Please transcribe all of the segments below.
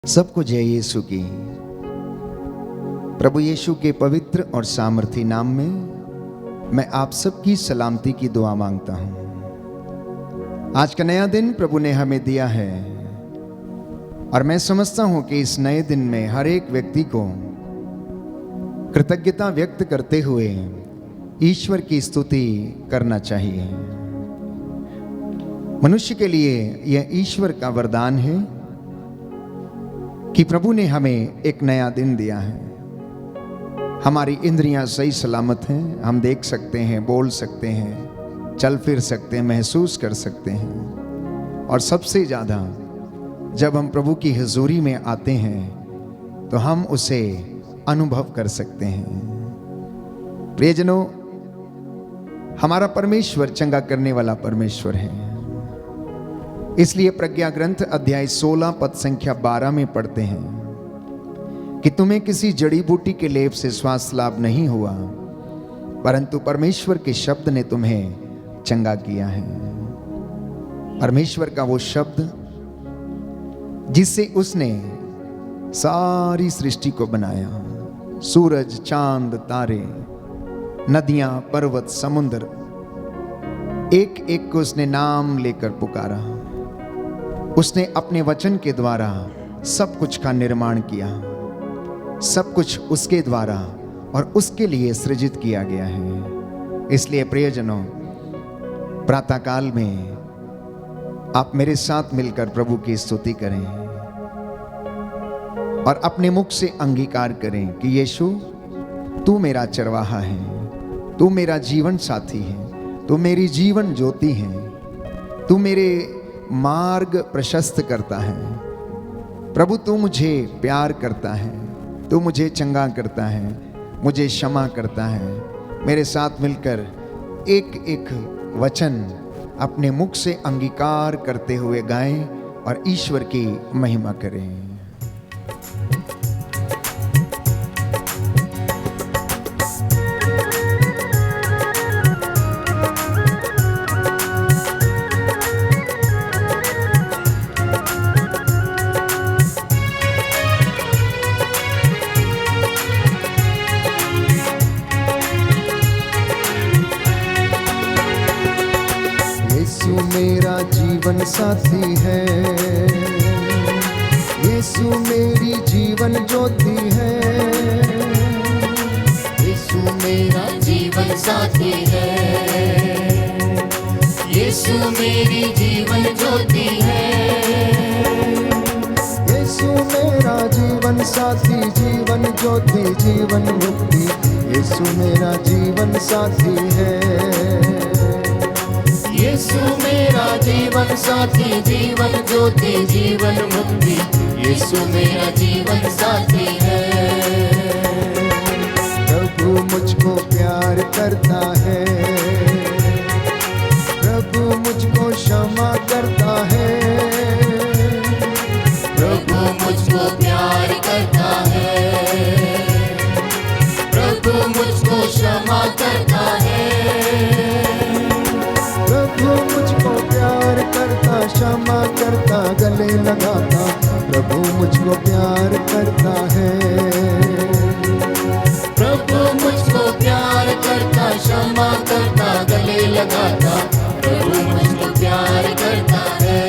सबको जय यीशु की। प्रभु यीशु के पवित्र और सामर्थी नाम में मैं आप सबकी सलामती की दुआ मांगता हूं। आज का नया दिन प्रभु ने हमें दिया है और मैं समझता हूं कि इस नए दिन में हर एक व्यक्ति को कृतज्ञता व्यक्त करते हुए ईश्वर की स्तुति करना चाहिए। मनुष्य के लिए यह ईश्वर का वरदान है कि प्रभु ने हमें एक नया दिन दिया है। हमारी इंद्रियां सही सलामत हैं, हम देख सकते हैं, बोल सकते हैं, चल फिर सकते हैं, महसूस कर सकते हैं। और सबसे ज़्यादा जब हम प्रभु की हुजूरी में आते हैं तो हम उसे अनुभव कर सकते हैं। प्रियजनों, हमारा परमेश्वर चंगा करने वाला परमेश्वर है। इसलिए प्रज्ञा ग्रंथ अध्याय 16 पद संख्या 12 में पढ़ते हैं कि तुम्हें किसी जड़ी बूटी के लेप से स्वास्थ्य लाभ नहीं हुआ, परंतु परमेश्वर के शब्द ने तुम्हें चंगा किया है। परमेश्वर का वो शब्द जिससे उसने सारी सृष्टि को बनाया, सूरज, चांद, तारे, नदियां, पर्वत, समुद्र, एक एक को उसने नाम लेकर पुकारा। उसने अपने वचन के द्वारा सब कुछ का निर्माण किया। सब कुछ उसके द्वारा और उसके लिए सृजित किया गया है। इसलिए प्रियजनों, प्रातःकाल में आप मेरे साथ मिलकर प्रभु की स्तुति करें और अपने मुख से अंगीकार करें कि यीशु, तू मेरा चरवाहा है, तू मेरा जीवन साथी है, तू मेरी जीवन ज्योति है, तू मेरे मार्ग प्रशस्त करता है। प्रभु, तू मुझे प्यार करता है, तू मुझे चंगा करता है, मुझे क्षमा करता है। मेरे साथ मिलकर एक एक वचन अपने मुख से अंगीकार करते हुए गाएं और ईश्वर की महिमा करें। यीशु मेरा जीवन साथी है, यीशु मेरी जीवन ज्योति है। यीशु मेरा जीवन साथी है, यीशु मेरी जीवन ज्योति है। यीशु मेरा जीवन साथी, जीवन ज्योति, जीवन मुक्ति, यीशु मेरा जीवन साथी है। यीशु मेरा जीवन साथी, जीवन ज्योति, जीवन मुक्ति, यीशु मेरा जीवन साथी है। प्रभु मुझको प्यार करता है, प्रभु मुझको क्षमा करता है। प्रभु मुझको प्यार करता है, प्रभु मुझको क्षमा करता है। प्रभु मुझको प्यार करता, क्षमा करता, गले लगाता। प्रभु मुझको प्यार करता है, प्रभु मुझको प्यार करता, क्षमा करता, गले लगाता। प्रभु मुझको प्यार करता है।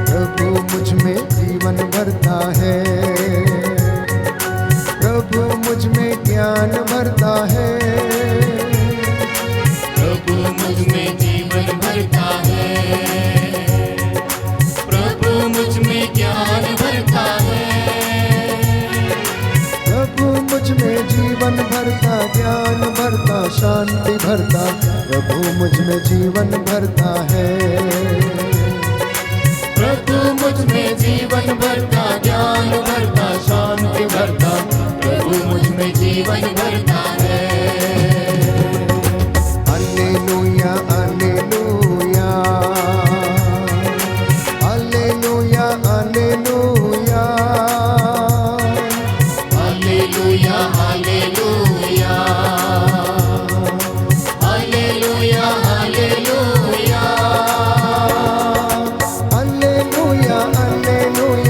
प्रभु मुझ में जीवन भरता है, प्रभु मुझ में ज्ञान भरता है। प्रभु मुझ में जीवन भरता है, प्रभु मुझ में ज्ञान भरता है। प्रभु मुझ में जीवन भरता, ज्ञान भरता, शांति भरता। प्रभु मुझ में जीवन भरता है। प्रभु मुझ में जीवन भरता, ज्ञान भरता, शांति भरता। प्रभु मुझ में जीवन भरता है। Hallelujah, hallelujah, hallelujah, hallelujah, hallelujah, hallelujah, hallelujah, hallelujah, hallelujah, hallelujah.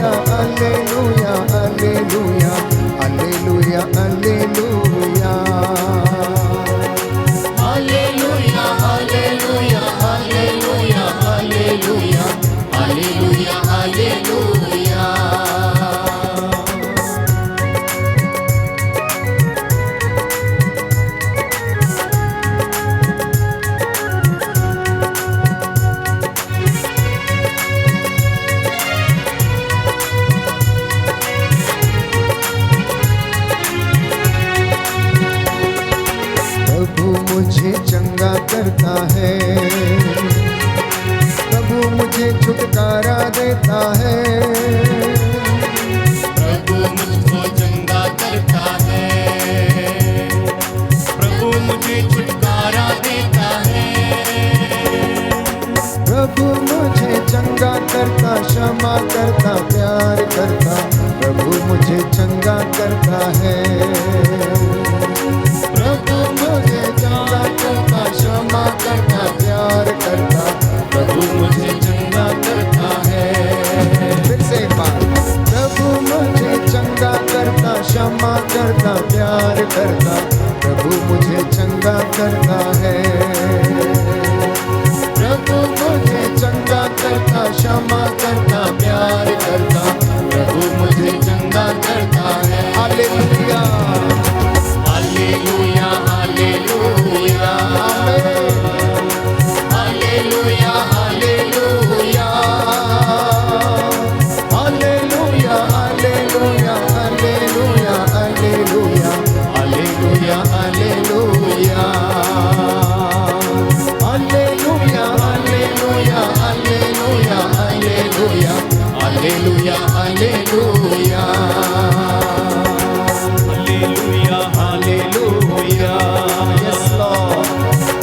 प्यार करता, प्रभु मुझे चंगा करता है। प्रभु मुझे चंगा करता, क्षमा करता, प्यार करता, प्रभु मुझे चंगा करता है। फिर से एक बार, प्रभु मुझे चंगा करता, क्षमा करता, प्यार करता, प्रभु मुझे चंगा करता है। प्रभु मुझे चंगा करता, क्षमा करता, प्यार करता, प्रभु मुझे चंगा करता है। हालेलुया हालेलुया हालेलुया आमीन। Hallelujah hallelujah hallelujah hallelujah hallelujah hallelujah hallelujah hallelujah hallelujah hallelujah hallelujah hallelujah hallelujah hallelujah hallelujah hallelujah yes Lord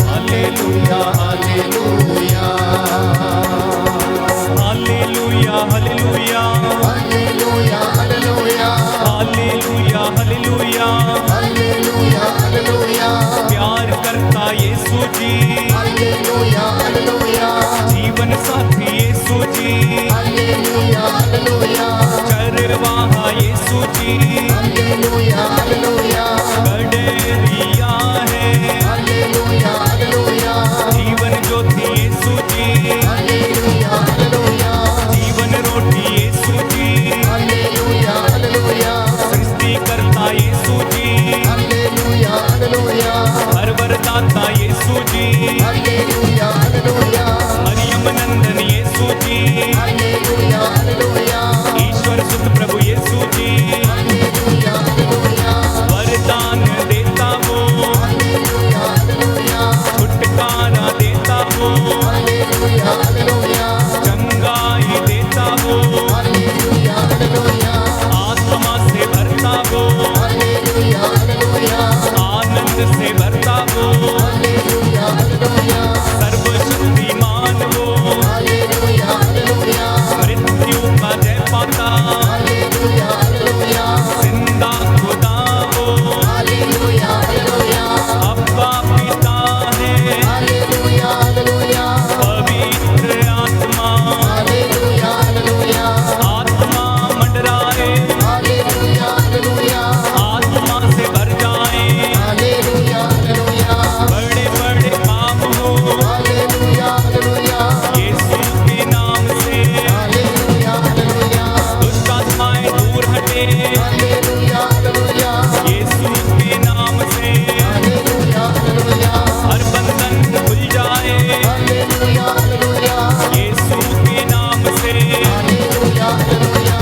hallelujah hallelujah hallelujah hallelujah hallelujah hallelujah hallelujah hallelujah hallelujah hallelujah प्यार करता यीशु जी, hallelujah hallelujah जीवन साथी यीशु जी, hallelujah hallelujah चरवाहा यीशु जी, hallelujah hallelujah गडरिया है hallelujah hallelujah Jeevan Jyoti यीशु जी, hallelujah hallelujah जीवन रोटी यीशु जी, hallelujah hallelujah सृष्टि करता यीशु जी, hallelujah hallelujah हर वरदाता यीशु जी, hallelujah hallelujah Maryam नंदन यीशु जी, hallelujah hallelujah ईश्वर सुख प्रभु यीशु जी, hallelujah hallelujah वरदान देता वो, हालेलुया हालेलुया छुटकारा देता वो, हालेलुया हालेलुया चंगाई देता वो, हालेलुया हालेलुया आत्मा से भरता वो, हालेलुया हालेलुया आनंद से भरता वो, हालेलुया हालेलुया सर्वशक्तिमान वो, हालेलुया हालेलुया मृत्यु का जय पाता, हालेलुया हालेलुया जिंदा खुदा वो, हालेलुया हालेलुया अब्बा पिता है, हालेलुया हालेलुया पवित्र आत्मा, हालेलुया हालेलुया आत्मा मंडराए, हालेलुया हालेलुया आत्मा से भर जाए, हालेलुया हालेलुया बड़े बड़े काम हो हालेलुया हालेलुया यीशु के नाम से, हालेलुया हालेलुया दुष्ट आत्माएं दूर हटे हालेलुया हालेलुया यीशु के नाम से, हालेलुया हालेलुया हर बंधन खुल जाए हालेलुया हालेलुया यीशु के नाम से, हालेलुया हालेलुया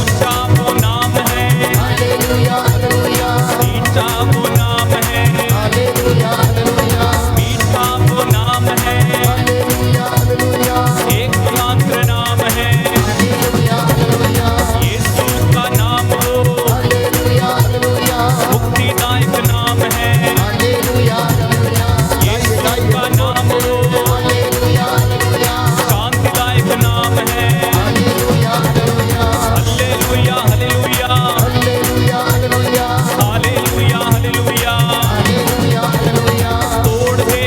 ऊंचा वो नाम है, हालेलुया हालेलुया नीचा वो नाम है, हालेलुया हालेलुया मीठा वो नाम है, हालेलुया हालेलुया एकमात्र नाम है हालेलुया हालेलुया यीशु का नाम हो, हालेलुया हालेलुया मुक्तिदायक नाम है हालेलुया हालेलुया यीशु का नाम हो, हालेलुया हालेलुया शांतिदायक नाम है, hallelujah hallelujah hallelujah hallelujah hallelujah hallelujah hallelujah hallelujah hallelujah hallelujah तोड़ दे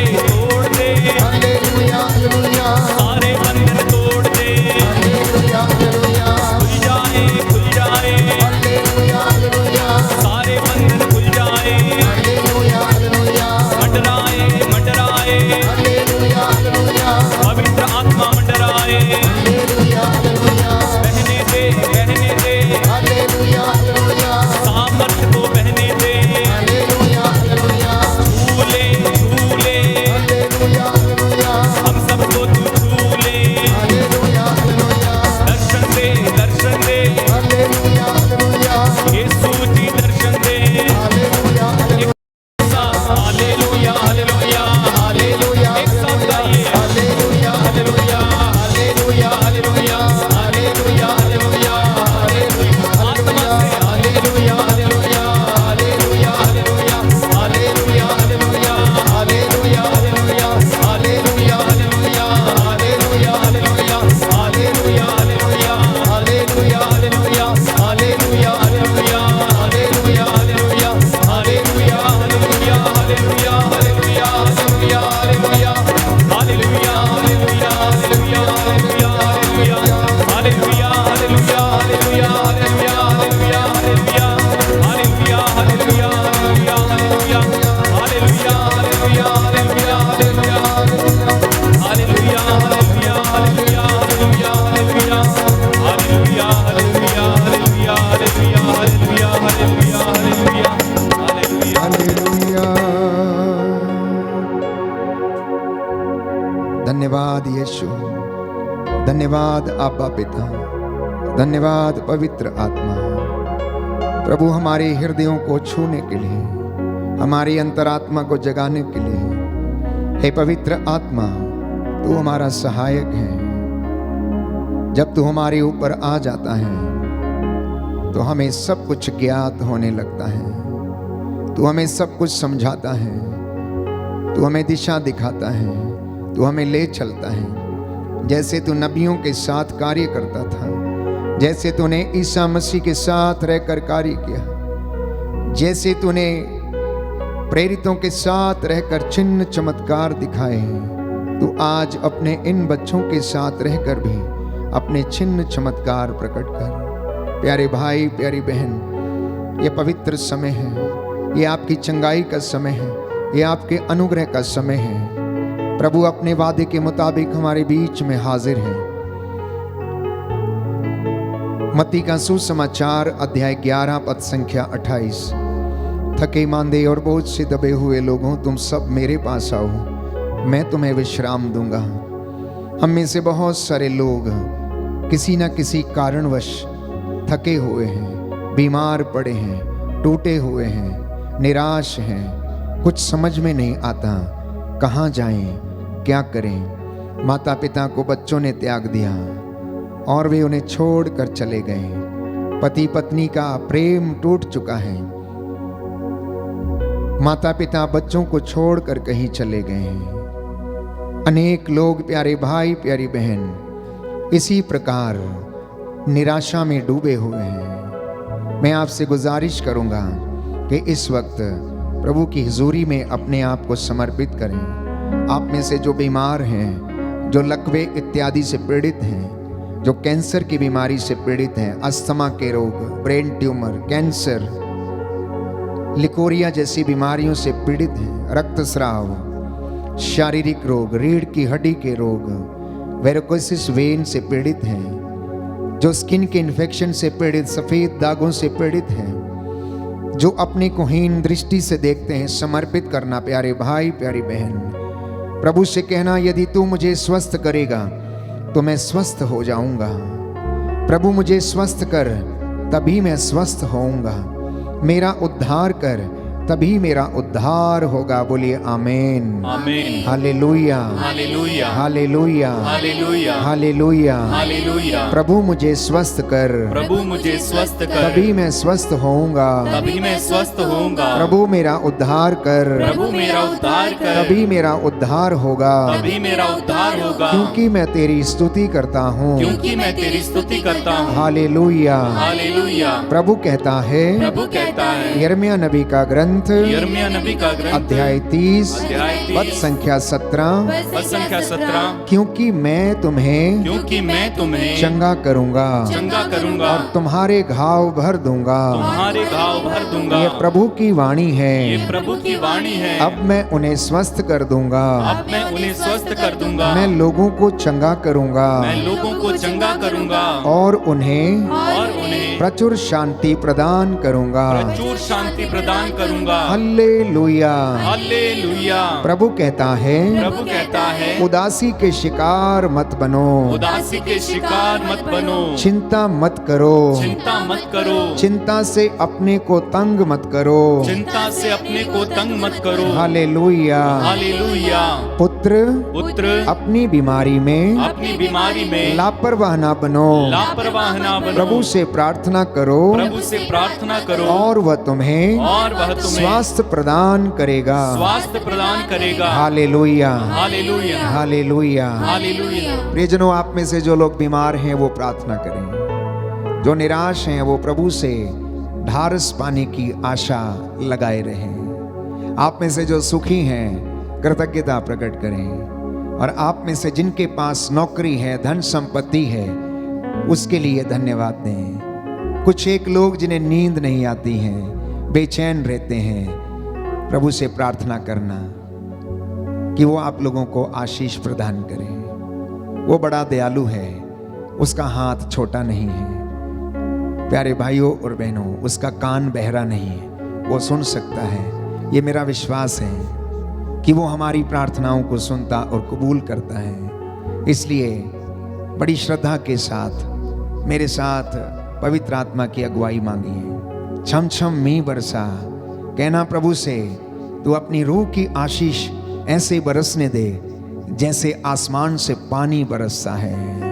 हालेलुया हालेलुया सारे बंधन तोड़ दे, हालेलुया हालेलुया खुल जाए हालेलुया हालेलुया सारे बंधन खुल जाए, हालेलुया हालेलुया मंडराए मंडराए हालेलुया हालेलुया पवित्र आत्मा मंडराए, हालेलुया हालेलुया बहने दे हालेलुया हालेलुया सामर्थ को बहने दे, हालेलुया हालेलुया झूले हालेलुया हालेलुया हम सबको तू झूले, हालेलुया हालेलुया दर्शन दे हालेलुया हालेलुया यीशु जी दर्शन दे, hallelujah hallelujah hallelujah hallelujah hallelujah एक साथ गाइए, hallelujah hallelujah hallelujah hallelujah hallelujah hallelujah hallelujah आत्मा से hallelujah hallelujah hallelujah hallelujah hallelujah hallelujah hallelujah hallelujah hallelujah hallelujah hallelujah hallelujah hallelujah hallelujah hallelujah धन्यवाद आबा पिता, धन्यवाद पवित्र आत्मा। प्रभु हमारे हृदयों को छूने के लिए, हमारी अंतरात्मा को जगाने के लिए, हे पवित्र आत्मा तू हमारा सहायक है। जब तू हमारे ऊपर आ जाता है तो हमें सब कुछ ज्ञात होने लगता है। तू हमें सब कुछ समझाता है, तू हमें दिशा दिखाता है, तू हमें ले चलता है। जैसे तू नबियों के साथ कार्य करता था, जैसे तूने ईसा मसीह के साथ रहकर कार्य किया, जैसे तूने प्रेरितों के साथ रहकर चिन्ह चमत्कार दिखाए, तू आज अपने इन बच्चों के साथ रहकर भी अपने चिन्ह चमत्कार प्रकट कर। प्यारे भाई, प्यारी बहन, ये पवित्र समय है, ये आपकी चंगाई का समय है, ये आपके अनुग्रह का समय है। प्रभु अपने वादे के मुताबिक हमारे बीच में हाजिर है। मत्ती का सुसमाचार अध्याय 11 पद संख्या 28। थके मांदे और बोझ से दबे हुए लोगों, तुम सब मेरे पास आओ, मैं तुम्हें विश्राम दूंगा। हम में से बहुत सारे लोग किसी न किसी कारणवश थके हुए हैं, बीमार पड़े हैं, टूटे हुए हैं, निराश हैं। कुछ समझ में नहीं आता कहाँ जाएं, क्या करें। माता पिता को बच्चों ने त्याग दिया और वे उन्हें छोड़कर चले गए। पति पत्नी का प्रेम टूट चुका है, माता पिता बच्चों को छोड़कर कहीं चले गए हैं। अनेक लोग, प्यारे भाई, प्यारी बहन, इसी प्रकार निराशा में डूबे हुए हैं। मैं आपसे गुजारिश करूंगा कि इस वक्त प्रभु की हुजूरी में अपने आप को समर्पित करें। आप में से जो बीमार हैं, जो लकवे इत्यादि से पीड़ित हैं, जो कैंसर की बीमारी से पीड़ित हैं, अस्थमा के रोग, ब्रेन ट्यूमर, कैंसर, लिकोरिया जैसी बीमारियों से पीड़ित हैं, रक्तस्राव, शारीरिक रोग, रीढ़ की हड्डी के रोग, वेरिकोसिस वेन से पीड़ित हैं, जो स्किन के इन्फेक्शन से पीड़ित, सफेद दागों से पीड़ित हैं, जो अपने को हीन दृष्टि से देखते हैं, समर्पित करना। प्यारे भाई, प्यारी बहन, प्रभु से कहना, यदि तू मुझे स्वस्थ करेगा तो मैं स्वस्थ हो जाऊंगा। प्रभु मुझे स्वस्थ कर, तभी मैं स्वस्थ होऊंगा। मेरा उद्धार कर, तभी मेरा उद्धार होगा। बोलिए आमीन, आमीन, hallelujah, hallelujah, hallelujah, hallelujah, hallelujah, hallelujah. प्रभु मुझे स्वस्थ कर, प्रभु मुझे स्वस्थ कर, तभी मैं स्वस्थ होऊंगा। तभी मैं स्वस्थ होऊंगा। प्रभु मेरा उद्धार कर, प्रभु मेरा उद्धार कर, तभी मेरा उद्धार होगा। तभी मेरा उद्धार होगा। क्योंकि मैं तेरी स्तुति करता हूँ, क्योंकि मैं तेरी स्तुति करता हूँ। Hallelujah, hallelujah. प्रभु कहता है, प्रभु कहता है, यिर्मयाह नबी का ग्रंथ यिर्मयाह नबी का ग्रंथ अध्याय 30 अध्याय 30 पद संख्या 17, पद संख्या 17, क्योंकि मैं तुम्हें क्योंकि मैं तुम्हें चंगा करूंगा चंगा करूंगा और तुम्हारे घाव भर दूंगा। तुम्हारे घाव भर दूंगा। ये प्रभु की वाणी ये है। प्रभु की वाणी है। अब मैं उन्हें स्वस्थ कर दूंगा, अब मैं उन्हें स्वस्थ कर दूंगा। मैं लोगों को चंगा करूंगा मैं लोगों को चंगा करूंगा और उन्हें प्रचुर शांति प्रदान करूंगा। प्रचुर शांति प्रदान करूंगा। Hallelujah, hallelujah. प्रभु कहता है, प्रभु कहता है, उदासी के शिकार मत बनो, उदासी के शिकार मत बनो, चिंता मत करो, चिंता मत करो, चिंता से अपने को तंग मत करो। चिंता से अपने को तंग मत करो। हालेलुया। हालेलुया। पुत्र पुत्र अपनी बीमारी में अपनी बीमारी में लापरवाह ना बनो, लापरवाह ना बनो। प्रभु से प्रार्थना करो प्रभु से प्रार्थना करो और वह तुम्हें तुम्हें स्वास्थ्य प्रदान करेगा। स्वास्थ्य प्रदान करेगा। Hallelujah, hallelujah. हालेलुया। हालेलुया। प्रियजनों, आप में से जो लोग बीमार हैं वो प्रार्थना करें, जो निराश हैं वो प्रभु से ढारस पाने की आशा लगाए रहें। आप में से जो सुखी हैं कृतज्ञता प्रकट करें, और आप में से जिनके पास नौकरी है, धन संपत्ति है, उसके लिए धन्यवाद दें। कुछ एक लोग जिन्हें नींद नहीं आती है, बेचैन रहते हैं, प्रभु से प्रार्थना करना कि वो आप लोगों को आशीष प्रदान करे। वो बड़ा दयालु है, उसका हाथ छोटा नहीं है। प्यारे भाइयों और बहनों, उसका कान बहरा नहीं है, वो सुन सकता है। ये मेरा विश्वास है कि वो हमारी प्रार्थनाओं को सुनता और कबूल करता है। इसलिए बड़ी श्रद्धा के साथ मेरे साथ पवित्र आत्मा की अगुवाई मांगिए। छम छम मी बरसा, कहना प्रभु से तू अपनी रूह की आशीष ऐसे बरसने दे जैसे आसमान से पानी बरसता है।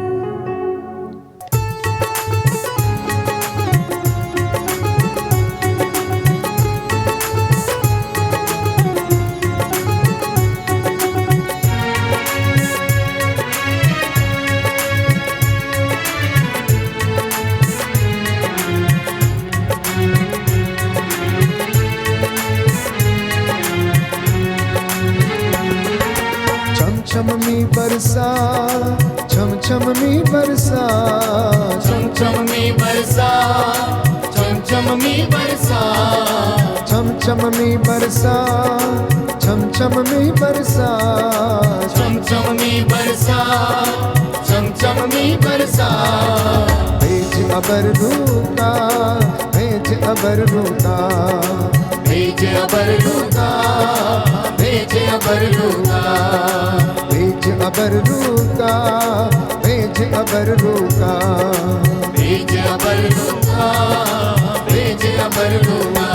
छम मी बरसा, छम छम मी बरसा, छम छम मी बरसा, छम छम मी बरसा, छम छम मी बरसा, छम छम मी बरसा, छम छम मी बरसा, छम छम मी बरसा। भेज अबर रूका, भेज अबर रूका, भेज अबर रूका, भेज अबर रूका, भेज अबर रूका, भेज अबर रूका, भेज अबर रूका, भेज अबर रूका।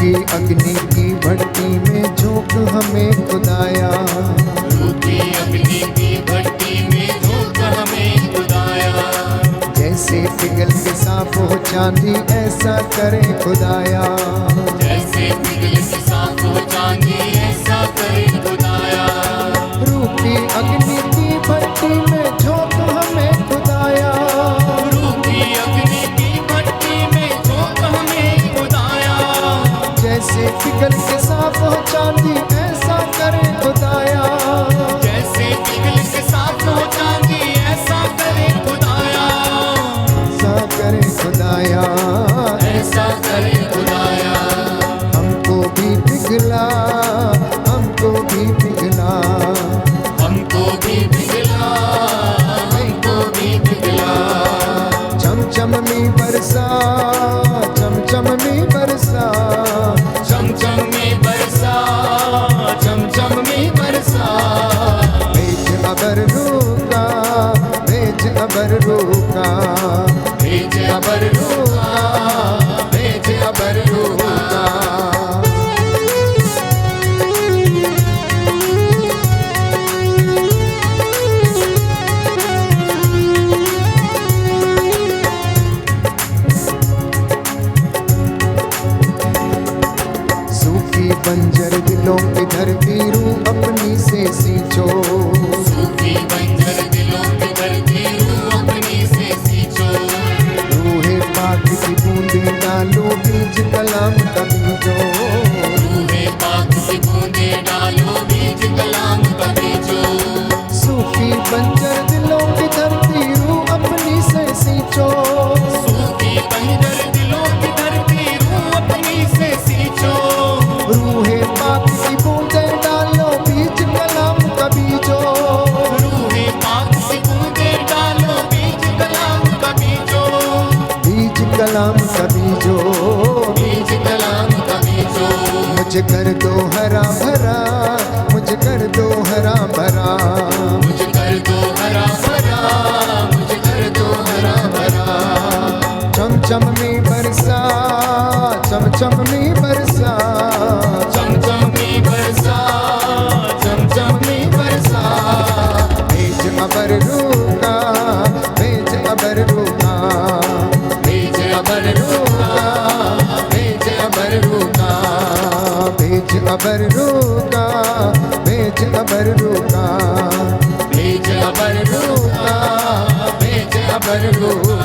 की अग्नि की भट्टी में झोंक हमें खुदाया, रूठी अग्नि की भट्टी में झोंक हमें खुदाया। जैसे पिघल के साफ हो चांदी ऐसा करे खुदाया, जैसे पिघल के साफ हो चांदी ऐसा करे खुदाया। रूठी अग्नि की भट्टी में झोंक हमें खुदाया, रूठी अग्नि की भट्टी में झोंक हमें खुदाया। जैसे पिघल के साफ हो चांदी ऐसा करे खुदाया, जैसे पिघल के साफ हो चांदी ऐसा करे खुदाया। ऐसा करे खुदाया, ऐसा करे खुदाया। हमको भी पिघला, हमको भी पिघला, हमको भी पिघला, हमको भी पिघला। छम छम मी बरसा, छम छम मी बरसा, चम चम में बरसा, चम चम में बरसा। भेज अबर रूका, भेज अबर रूका, भेज अबर रूका, भेज अबर रूका। बंजर दिलों की धरती रूह अपनी से सींचो, सूफी बंजर दिलों की धरती रूह अपनी से सींचो। रूहे पाक की बूंदें डालो बीज कलाम का बीजो, रूहे पाक की बूंदें डालो बीज कलाम का बीजो। सूफी बंजर दिलों की धरती रूह अपनी से सींचो, सूफी बंजर दिलों की धरती रूह अपनी से सींचो। रूहे पाक की बूंदें डालो बीज कलाम का बीजो, रूहे पाक की बूंदें डालो बीज कलाम का बीजो। बीज कलाम का बीजो, बीज कलाम का बीजो। मुझे कर दो हरा भरा, मुझे कर दो हरा भरा, मुझे कर दो हरा भरा, मुझे कर दो हरा भरा। चम चम में बरसा, चम चम में बरसा, चम चम में बरसा, चम चम में बरसा। भेज अबर रूका, भेज अबर रूका, भेज अबर रूका, भेज अबर रूका, भेज अबर रूका, भेज अबर रूका, भेज अबर रूका, भेज अबर रूका।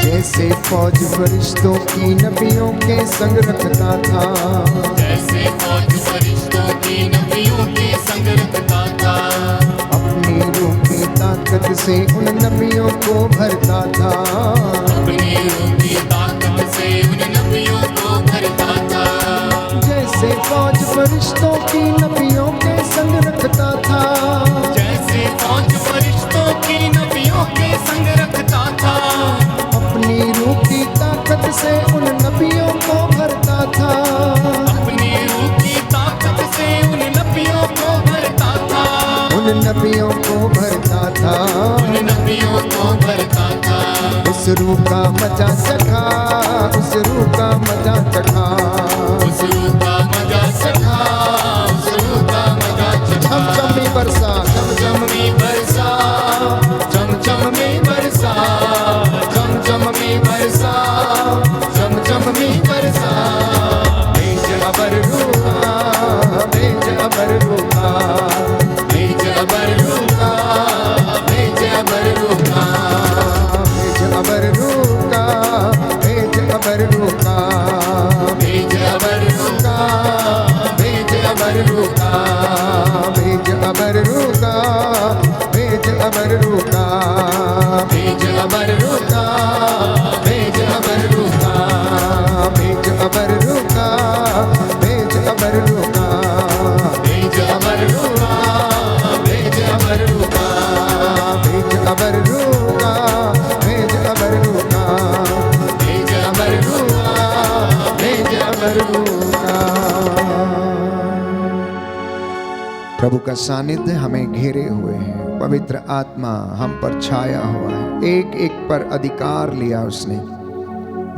जैसे फौज फौज फरिश्तों की नबियों के संग रखता था, जैसे फौज फरिश्तों की नबियों के संग रखता था। अपनी रूह की ताकत से उन नबियों को भरता था, अपनी रूह की ताकत से उन नबियों को भरता था। जैसे फौज फरिश्तों की नबियों के संग रखता था, जैसे फौज फरिश्तों की नबियों के संग रखता था। अपनी रूह की ताकत से उन नबियों को भरता था, अपनी रूह की ताकत से उन नबियों को भरता था। उन नबियों को भरता था, उन नबियों को भरता था। उस रूह का मजा चखा, उस रूह का मजा चखा, उस रूह का मजा चखा, उस रूह का मजा चखा। चमचम में बरसा, चमचम में बरसा, चमचम में बरसा, चमचम में बरसा, चमचम में बरसा। भेज अबर रूहा, भेज अबर रूहा, भेज अबर रूहा, भेज अबर रूहा, भेज अबर रूहा, भेज अबर रूहा, भेज अबर रूहा, भेज अबर रूहा, भेज अबर रूहा, भेज अबर रूहा, भेज अबर रूहा, भेज अबर रूहा, भेज अबर रूहा, भेज अबर रूहा, भेज अबर रूहा, भेज अबर रूहा, भेज अबर रूहा, भेज अबर रूहा, भेज अबर रूहा, भेज अबर रूहा। प्रभु का सानिध्य हमें घेरे हुए है, पवित्र आत्मा हम पर छाया हुआ है, एक एक पर अधिकार लिया उसने।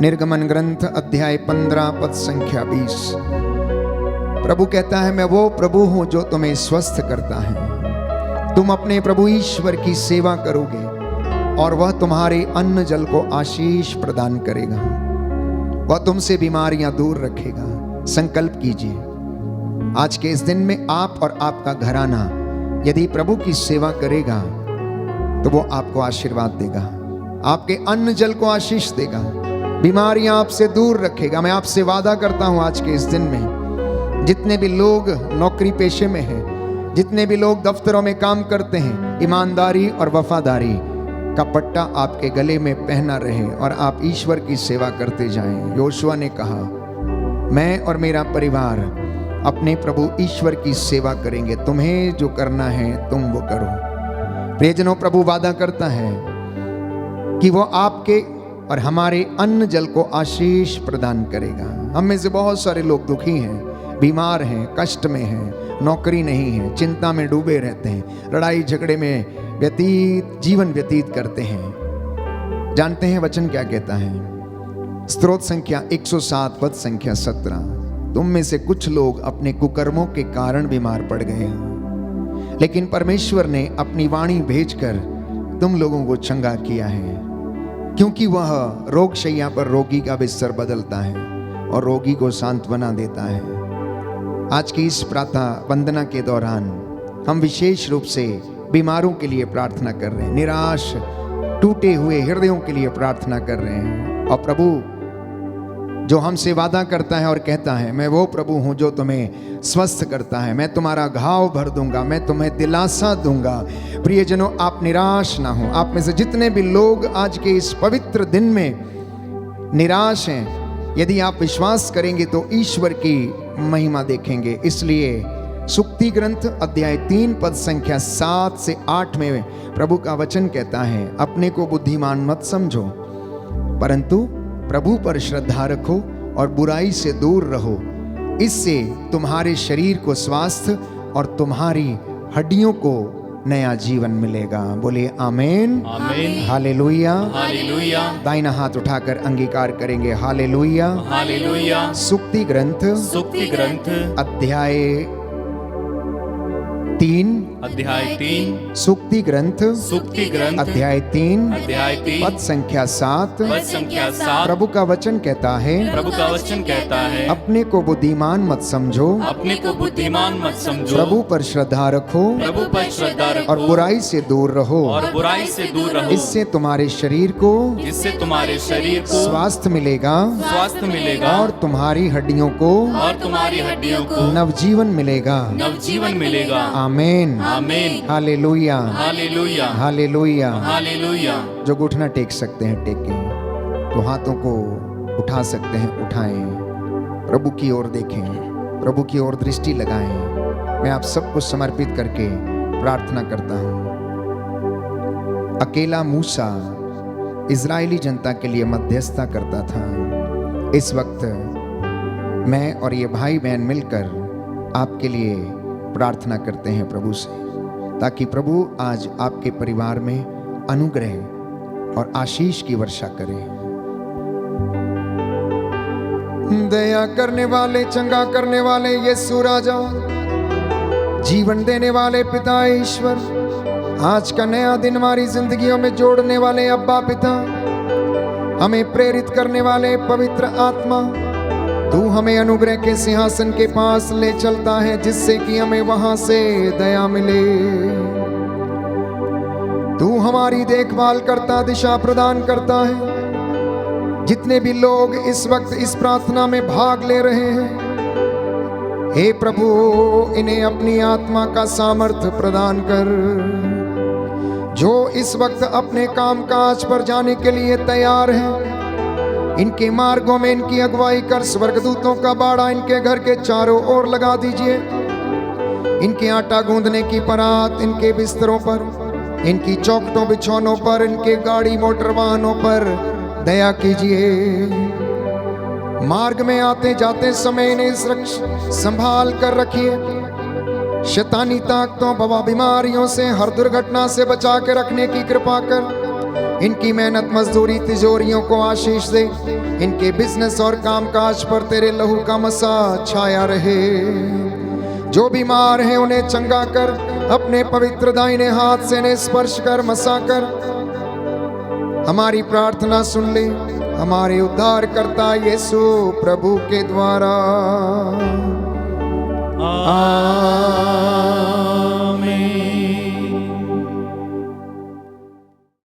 निर्गमन ग्रंथ अध्याय 15 पद संख्या 20। प्रभु कहता है, मैं वो प्रभु हूं जो तुम्हें स्वस्थ करता है। तुम अपने प्रभु ईश्वर की सेवा करोगे और वह तुम्हारे अन्न जल को आशीष प्रदान करेगा, वह तुमसे बीमारियां दूर रखेगा। संकल्प कीजिए, आज के इस दिन में आप और आपका घराना यदि प्रभु की सेवा करेगा तो वो आपको आशीर्वाद देगा, आपके अन्न जल को आशीष देगा, बीमारियां आपसे दूर रखेगा। मैं आपसे वादा करता हूं आज के इस दिन में जितने भी लोग नौकरी पेशे में हैं, जितने भी लोग दफ्तरों में काम करते हैं, ईमानदारी और वफादारी का पट्टा आपके गले में पहना रहे और आप ईश्वर की सेवा करते जाएं। योशुआ ने कहा, मैं और मेरा परिवार अपने प्रभु ईश्वर की सेवा करेंगे, तुम्हें जो करना है तुम वो करो। प्रियजनों, प्रभु वादा करता है कि वो आपके और हमारे अन्न जल को आशीष प्रदान करेगा। हम में से बहुत सारे लोग दुखी हैं, बीमार हैं, कष्ट में हैं, नौकरी नहीं है, चिंता में डूबे रहते हैं, लड़ाई झगड़े में जीवन व्यतीत करते हैं। जानते हैं वचन क्या कहता है? स्तोत्र संख्या 107 पद संख्या 17। तुम में से कुछ लोग अपने कुकर्मों के कारण बीमार पड़ गए हैं, लेकिन परमेश्वर ने अपनी वाणी भेजकर तुम लोगों को चंगा किया है, क्योंकि वह रोगशैया पर रोगी का बिस्तर बदलता है और रोगी को सांत्वना देता है। आज की इस प्रातः वंदना के दौरान हम विशेष रूप से बीमारों के लिए प्रार्थना कर रहे हैं, निराश टूटे हुए हृदयों के लिए प्रार्थना कर रहे हैं। और प्रभु जो हमसे वादा करता है और कहता है, मैं वो प्रभु हूं जो तुम्हें स्वस्थ करता है, मैं तुम्हारा घाव भर दूंगा, मैं तुम्हें दिलासा दूंगा। प्रियजनों, आप निराश ना हो। आप में से जितने भी लोग आज के इस पवित्र दिन में निराश हैं, यदि आप विश्वास करेंगे तो ईश्वर की महिमा देखेंगे। इसलिए सुक्ति ग्रंथ अध्याय 3 पद संख्या 7 से 8 में प्रभु का वचन कहता है, अपने को बुद्धिमान मत समझो, परंतु प्रभु पर श्रद्धा रखो और बुराई से दूर रहो। इससे तुम्हारे शरीर को स्वास्थ्य और तुम्हारी हड्डियों को नया जीवन मिलेगा। बोलिए आमीन, आमीन, हालेलुया। हालेलुया, दाहिना हाथ उठाकर अंगीकार करेंगे, हालेलुया। हालेलुया। सुक्ति ग्रंथ सुक्ति ग्रंथ अध्याय 3 अध्याय 3 सूक्ति ग्रंथ सूक्ति ग्रंथ अध्याय 3 अध्याय 3 पद संख्या 7 पद संख्या 7 प्रभु का वचन कहता है, प्रभु का वचन कहता है, अपने को बुद्धिमान मत समझो, अपने को बुद्धिमान मत समझो, प्रभु पर श्रद्धा रखो प्रभु पर श्रद्धा रखो और बुराई से दूर रहो, और बुराई से दूर रहो। इससे तुम्हारे शरीर को इससे तुम्हारे शरीर को स्वास्थ्य मिलेगा स्वास्थ्य मिलेगा और तुम्हारी हड्डियों को और तुम्हारी हड्डियों को नवजीवन मिलेगा। नवजीवन मिलेगा। आमीन, आमीन, हालेलुया, हालेलुया, हालेलुया। हालेलुया। जो घुटना टेक सकते हैं टेकें, तो हाथों को उठा सकते हैं उठाएं, प्रभु की ओर देखें, प्रभु की ओर दृष्टि लगाएं। मैं आप सबको समर्पित करके प्रार्थना करता हूं। अकेला मूसा इजरायली जनता के लिए मध्यस्थता करता था। इस वक्त मैं और ये भाई बहन मिलकर आपके लिए प्रार्थना करते हैं प्रभु से, ताकि प्रभु आज आपके परिवार में अनुग्रह और आशीष की वर्षा करे। दया करने वाले, चंगा करने वाले यीशु राजा, जीवन देने वाले पिता ईश्वर, आज का नया दिन हमारी जिंदगियों में जोड़ने वाले अब्बा पिता, हमें प्रेरित करने वाले पवित्र आत्मा, तू हमें अनुग्रह के सिंहासन के पास ले चलता है, जिससे कि हमें वहां से दया मिले। तू हमारी देखभाल करता, दिशा प्रदान करता है। जितने भी लोग इस वक्त इस प्रार्थना में भाग ले रहे हैं, हे प्रभु, इन्हें अपनी आत्मा का सामर्थ्य प्रदान कर। जो इस वक्त अपने काम काज पर जाने के लिए तैयार हैं, इनके मार्गों में इनकी अगुवाई कर। स्वर्गदूतों का बाड़ा इनके घर के चारों ओर लगा दीजिए। इनके आटा गूंदने की परात इनके बिस्तरों पर, इनकी चौखटों बिछौनों पर, इनके गाड़ी मोटर वाहनों पर दया कीजिए। मार्ग में आते जाते समय इन्हें संभाल कर रखिए। शैतानी ताकतों, बवा बीमारियों से, हर दुर्घटना से बचा के रखने की कृपा कर। इनकी मेहनत मजदूरी तिजोरियों को आशीष दे। इनके बिजनेस और कामकाज पर तेरे लहू का मसा छाया रहे। जो बीमार हैं उन्हें चंगा कर। अपने पवित्र दाहिने हाथ से इन्हें स्पर्श कर, मसा कर। हमारी प्रार्थना सुन ले, हमारे उद्धारकर्ता यीशु प्रभु के द्वारा।